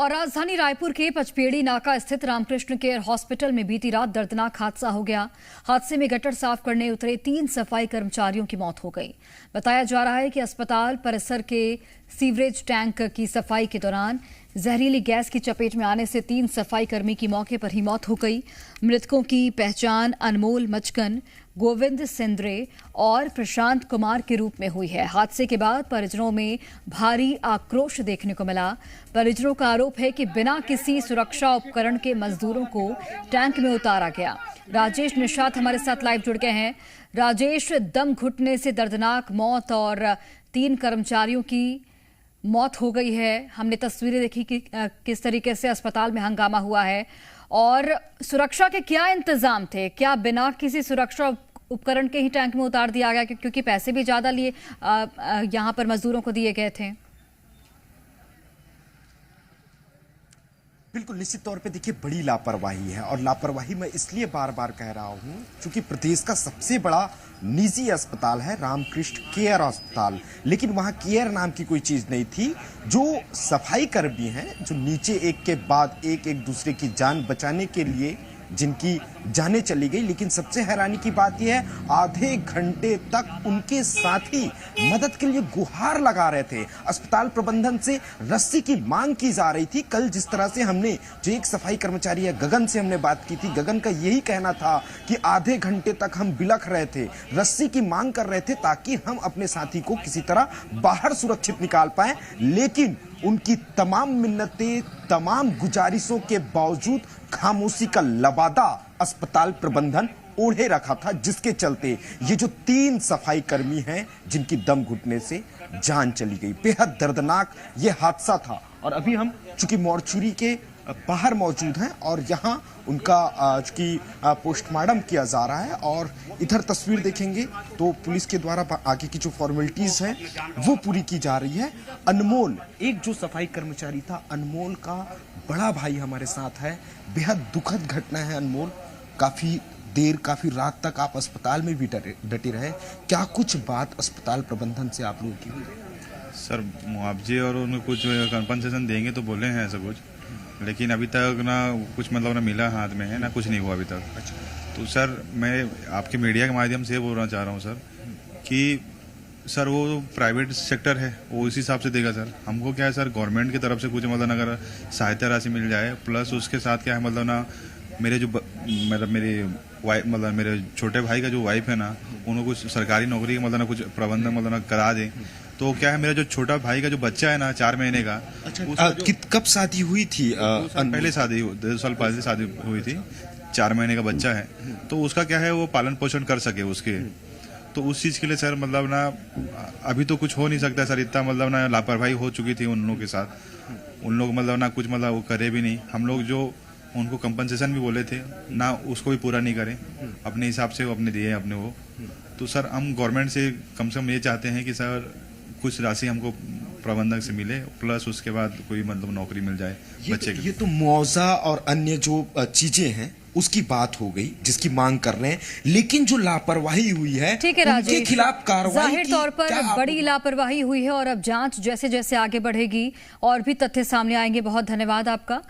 और राजधानी रायपुर के पचपेड़ी नाका स्थित रामकृष्ण केयर हॉस्पिटल में बीती रात दर्दनाक हादसा हो गया। हादसे में गटर साफ करने उतरे 3 सफाई कर्मचारियों की मौत हो गई। बताया जा रहा है कि अस्पताल परिसर के सीवरेज टैंक की सफाई के दौरान जहरीली गैस की चपेट में आने से 3 सफाई कर्मी की मौके पर ही मौत हो गई। मृतकों की पहचान अनमोल मचकन, गोविंद सिंद्रे और प्रशांत कुमार के रूप में हुई है। हादसे के बाद परिजनों में भारी आक्रोश देखने को मिला। परिजनों का आरोप है कि बिना किसी सुरक्षा उपकरण के मजदूरों को टैंक में उतारा गया। राजेश निषाद हमारे साथ लाइव जुड़ गए हैं। राजेश, दम घुटने से दर्दनाक मौत और 3 कर्मचारियों की मौत हो गई है। हमने तस्वीरें देखी कि किस तरीके से अस्पताल में हंगामा हुआ है और सुरक्षा के क्या इंतजाम थे? क्या बिना किसी सुरक्षा उपकरण के ही टैंक में उतार दिया गया क्योंकि पैसे भी ज्यादा लिए यहां पर मजदूरों को दिए गए थे? बिल्कुल, निश्चित तौर पे देखिए बड़ी लापरवाही है और लापरवाही मैं इसलिए बार बार कह रहा हूं क्योंकि प्रदेश का सबसे बड़ा निजी अस्पताल है रामकृष्ण केयर अस्पताल, लेकिन वहां केयर नाम की कोई चीज नहीं थी। जो सफाई कर्मी हैं, जो नीचे एक के बाद एक दूसरे की जान बचाने के लिए जिनकी जानें चली गई, लेकिन सबसे हैरानी की बात यह है आधे घंटे तक उनके साथी मदद के लिए गुहार लगा रहे थे। अस्पताल प्रबंधन से रस्सी की मांग की जा रही थी। कल जिस तरह से हमने जो एक सफाई कर्मचारी है गगन से हमने बात की थी, गगन का यही कहना था कि आधे घंटे तक हम बिलख रहे थे, रस्सी की मांग कर रहे थे ताकि हम अपने साथी को किसी तरह बाहर सुरक्षित निकाल पाए। लेकिन उनकी तमाम मिन्नतें, तमाम गुजारिशों के बावजूद खामोशी का लबादा अस्पताल प्रबंधन ओढ़े रखा था, जिसके चलते ये जो 3 सफाई कर्मी हैं जिनकी दम घुटने से जान चली गई। बेहद दर्दनाक ये हादसा था और अभी हम चूंकि मोर्चरी के बाहर मौजूद हैं और यहाँ उनका चूंकि पोस्टमार्टम किया जा रहा है और इधर तस्वीर देखेंगे तो पुलिस के द्वारा आगे की जो फॉर्मेलिटीज हैं वो पूरी की जा रही है। अनमोल, एक जो सफाई कर्मचारी था, अनमोल का बड़ा भाई हमारे साथ है। बेहद दुखद घटना है अनमोल, काफी देर, काफी रात तक आप अस्पताल में भी डटे रहे। क्या कुछ बात अस्पताल प्रबंधन से आप लोगों की हुई? सर, मुआवजे और उन्हें कुछ कंपनसेशन देंगे तो बोले हैं ऐसा कुछ, लेकिन अभी तक ना कुछ मतलब ना मिला हाथ में है ना कुछ नहीं हुआ अभी तक। अच्छा। तो सर मैं आपके मीडिया के माध्यम से बोलना चाह रहा हूँ सर कि सर वो प्राइवेट सेक्टर है, वो इस हिसाब से देगा सर। हमको क्या है सर, गवर्नमेंट की तरफ से कुछ मतलब अगर सहायता राशि मिल जाए, प्लस उसके साथ क्या है मतलब ना मेरे जो मेरे छोटे भाई का जो वाइफ है ना, उनको कुछ सरकारी नौकरी मतलब ना कुछ प्रबंधन मतलब ना करा दें तो क्या है, मेरा जो छोटा भाई का जो बच्चा है ना 4 महीने का। अच्छा, कब शादी हुई थी? 2 साल पहले शादी हुई थी। 4 महीने का बच्चा है तो उसका क्या है वो पालन पोषण कर सके उसके, तो उस चीज के लिए सर मतलब ना अभी तो कुछ हो नहीं सकता सर। इतना मतलब ना लापरवाही हो चुकी थी उन लोगों के साथ। उन लोग मतलब ना कुछ मतलब वो करे भी नहीं। हम लोग जो उनको कंपनसेशन भी बोले थे ना, उसको भी पूरा नहीं करें अपने हिसाब से, वो अपने दिए अपने वो। तो सर हम गवर्नमेंट से कम से कम ये चाहते हैं कि सर कुछ राशि हमको प्रबंधक से मिले, प्लस उसके बाद कोई मतलब नौकरी मिल जाए बच्चे के। ये तो मुआवजा और अन्य जो चीजें हैं उसकी बात हो गई जिसकी मांग कर रहे हैं, लेकिन जो लापरवाही हुई है उनके खिलाफ कार्रवाई जाहिर तौर पर बड़ी लापरवाही हुई है और अब जांच जैसे जैसे आगे बढ़ेगी और भी तथ्य सामने आएंगे। बहुत धन्यवाद आपका।